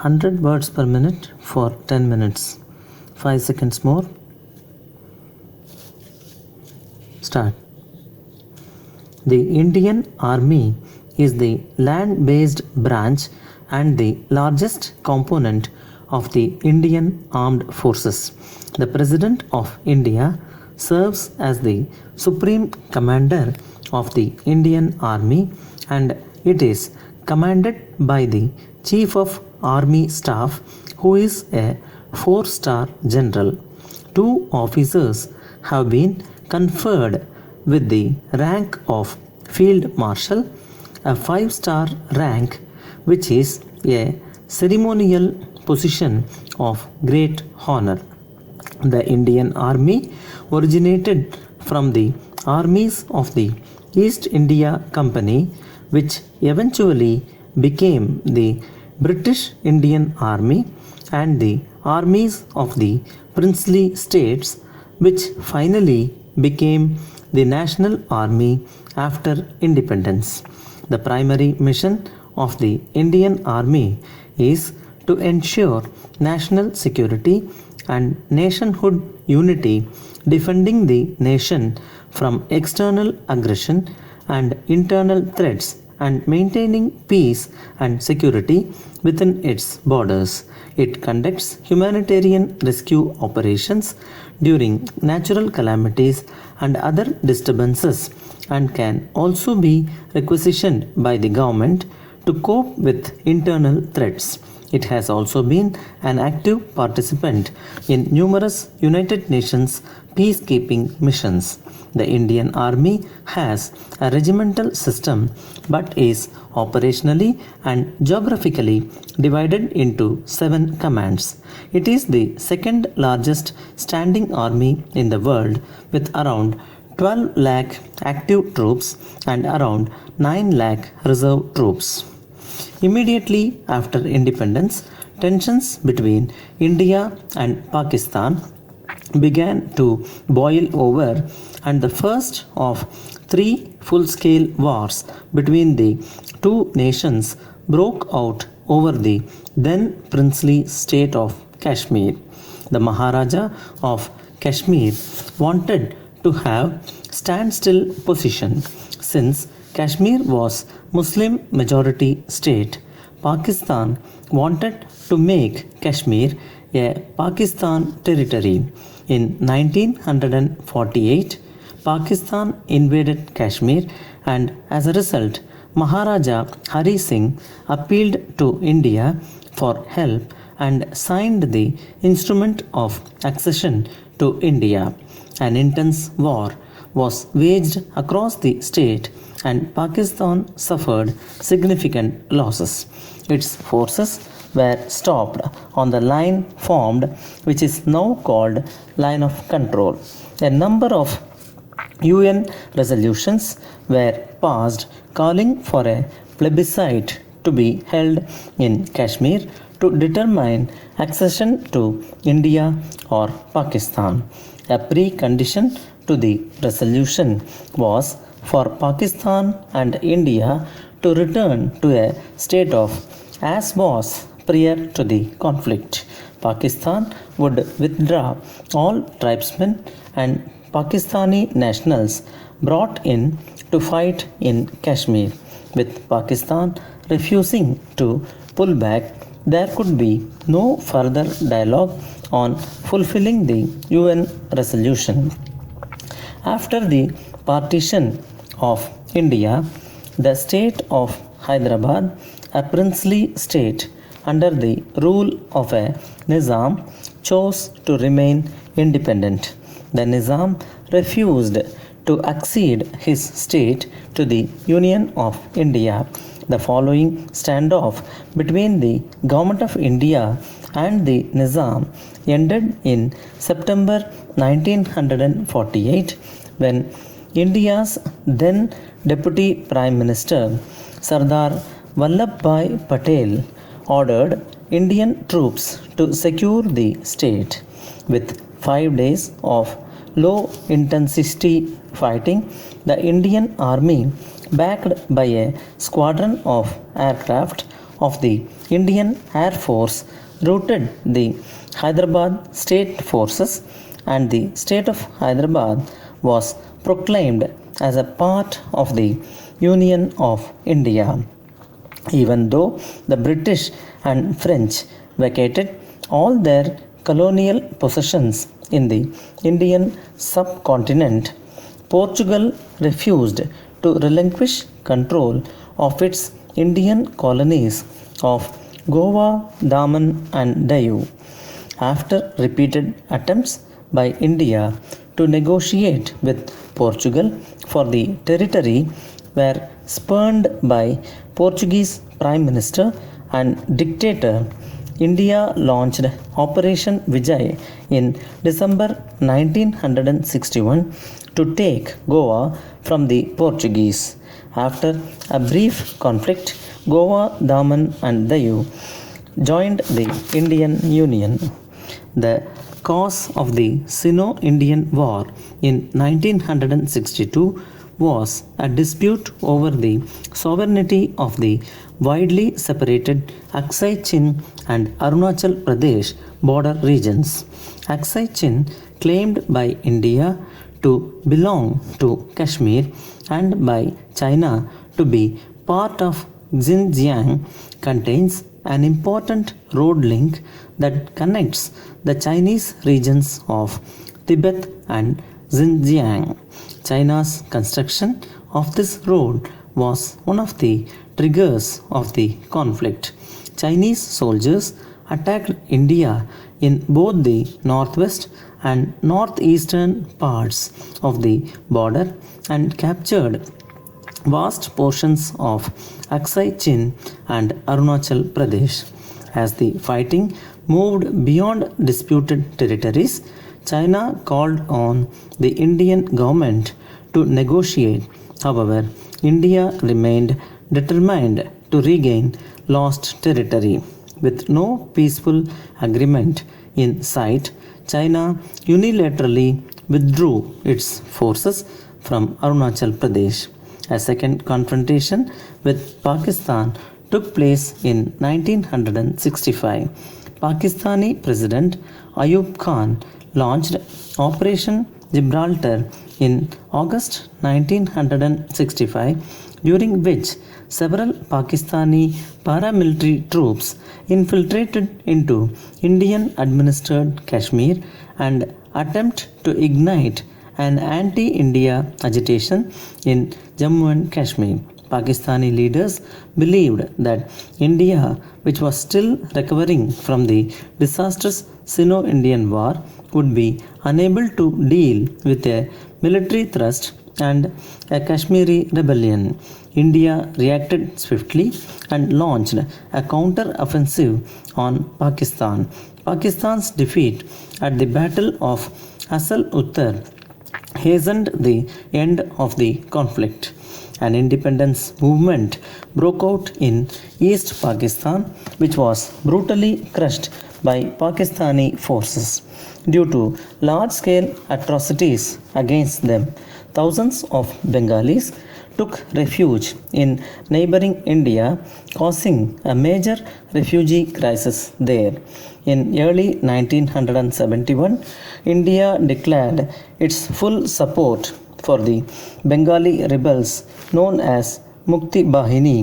100 words per minute for 10 minutes. 5 seconds more. Start. The Indian Army is the land-based branch and the largest component of the Indian Armed Forces. The President of India serves as the Supreme Commander of the Indian Army, and it is commanded by the Chief of Army Staff, who is a 4-star general. 2 officers have been conferred with the rank of Field Marshal, a 5-star rank which is a ceremonial position of great honor. The Indian Army originated from the armies of the East India Company, which eventually became the British Indian Army, and the armies of the princely states, which finally became the National Army after independence. The primary mission of the Indian Army is to ensure national security and nationhood unity, defending the nation from external aggression and internal threats, and maintaining peace and security within its borders. It conducts humanitarian rescue operations during natural calamities and other disturbances, and can also be requisitioned by the government to cope with internal threats. It has also been an active participant in numerous United Nations peacekeeping missions. The Indian Army has a regimental system but is operationally and geographically divided into 7 commands. It is the second largest standing army in the world, with around 12 lakh active troops and around 9 lakh reserve troops. Immediately after independence, tensions between India and Pakistan began to boil over, and the first of 3 full-scale wars between the two nations broke out over the then princely state of Kashmir. The Maharaja of Kashmir wanted to have standstill position since Kashmir was Muslim majority state. Pakistan wanted to make Kashmir a Pakistan territory. In 1948, Pakistan invaded Kashmir, and as a result, Maharaja Hari Singh appealed to India for help and signed the Instrument of Accession to India. An intense war was waged across the state, and Pakistan suffered significant losses. Its forces were stopped on the line formed, which is now called Line of Control. A number of UN resolutions were passed calling for a plebiscite to be held in Kashmir to determine accession to India or Pakistan. A precondition to the resolution was for Pakistan and India to return to a state of as was prior to the conflict. Pakistan would withdraw all tribesmen and Pakistani nationals brought in to fight in Kashmir. With Pakistan refusing to pull back, there could be no further dialogue on fulfilling the UN resolution. After the partition of India, the state of Hyderabad, a princely state under the rule of a Nizam, chose to remain independent. The Nizam refused to accede his state to the Union of India. The following standoff between the Government of India and the Nizam ended in September 1948, when India's then Deputy Prime Minister Sardar Vallabhbhai Patel ordered Indian troops to secure the state. With 5 days of low intensity fighting, the Indian Army, backed by a squadron of aircraft, of the Indian Air Force routed the Hyderabad state forces, and the state of Hyderabad was proclaimed as a part of the Union of India. Even though the British and French vacated all their colonial possessions in the Indian subcontinent, Portugal refused to relinquish control of its Indian colonies of Goa, Daman, and Diu. After repeated attempts by India to negotiate with Portugal for the territory were spurned by Portuguese Prime Minister and dictator, India launched Operation Vijay in December 1961 to take Goa from the Portuguese. After a brief conflict, Goa, Daman, and Diu joined the Indian Union. The cause of the Sino-Indian War in 1962 was a dispute over the sovereignty of the widely separated Aksai Chin and Arunachal Pradesh border regions. Aksai Chin, claimed by India to belong to Kashmir and by China to be part of Xinjiang, contains an important road link that connects the Chinese regions of Tibet and Xinjiang. China's construction of this road was one of the triggers of the conflict. Chinese soldiers attacked India in both the northwest and northeastern parts of the border and captured vast portions of Aksai Chin and Arunachal Pradesh. As the fighting moved beyond disputed territories, China called on the Indian government to negotiate. However, India remained determined to regain lost territory. With no peaceful agreement in sight, China unilaterally withdrew its forces from Arunachal Pradesh. A second confrontation with Pakistan took place in 1965. Pakistani President Ayub Khan launched Operation Gibraltar in August 1965, during which several Pakistani paramilitary troops infiltrated into Indian administered Kashmir and attempted to ignite an anti-India agitation in Jammu and Kashmir. Pakistani leaders believed that India, which was still recovering from the disastrous Sino-Indian War, would be unable to deal with a military thrust and a Kashmiri rebellion. India reacted swiftly and launched a counter-offensive on Pakistan. Pakistan's defeat at the Battle of Asal Uttar hastened the end of the conflict. An independence movement broke out in East Pakistan, which was brutally crushed by Pakistani forces. Due to large scale atrocities against them, thousands of Bengalis took refuge in neighboring India, causing a major refugee crisis there. In early 1971, India declared its full support for the Bengali rebels known as Mukti Bahini,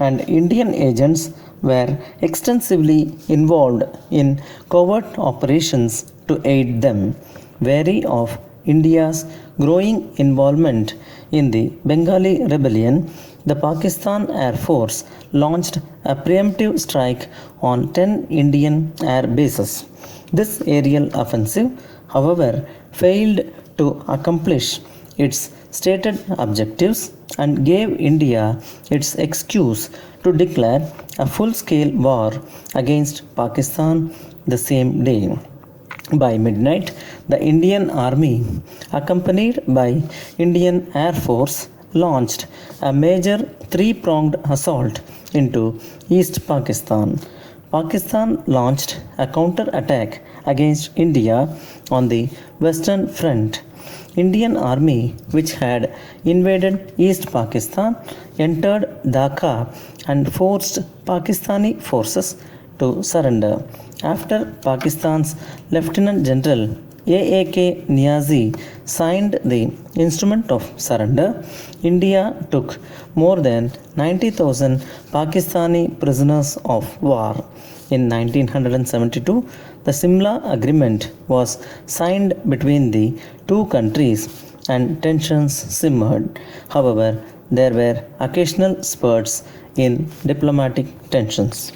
and Indian agents were extensively involved in covert operations to aid them. Wary of India's growing involvement in the Bengali rebellion, the Pakistan Air Force launched a preemptive strike on 10 Indian air bases. This aerial offensive, however, failed to accomplish its stated objectives and gave India its excuse to declare a full scale war against Pakistan the same day. By midnight, the Indian Army, accompanied by Indian Air Force, launched a major three-pronged assault into East Pakistan. Pakistan launched a counter-attack against India on the Western Front, Indian army, which had invaded East Pakistan, entered Dhaka and forced Pakistani forces to surrender. After Pakistan's Lieutenant General AAK Niazi signed the instrument of surrender, India took more than 90,000 Pakistani prisoners of war. In 1972, the Simla Agreement was signed between the two countries and tensions simmered. However, there were occasional spurts in diplomatic tensions.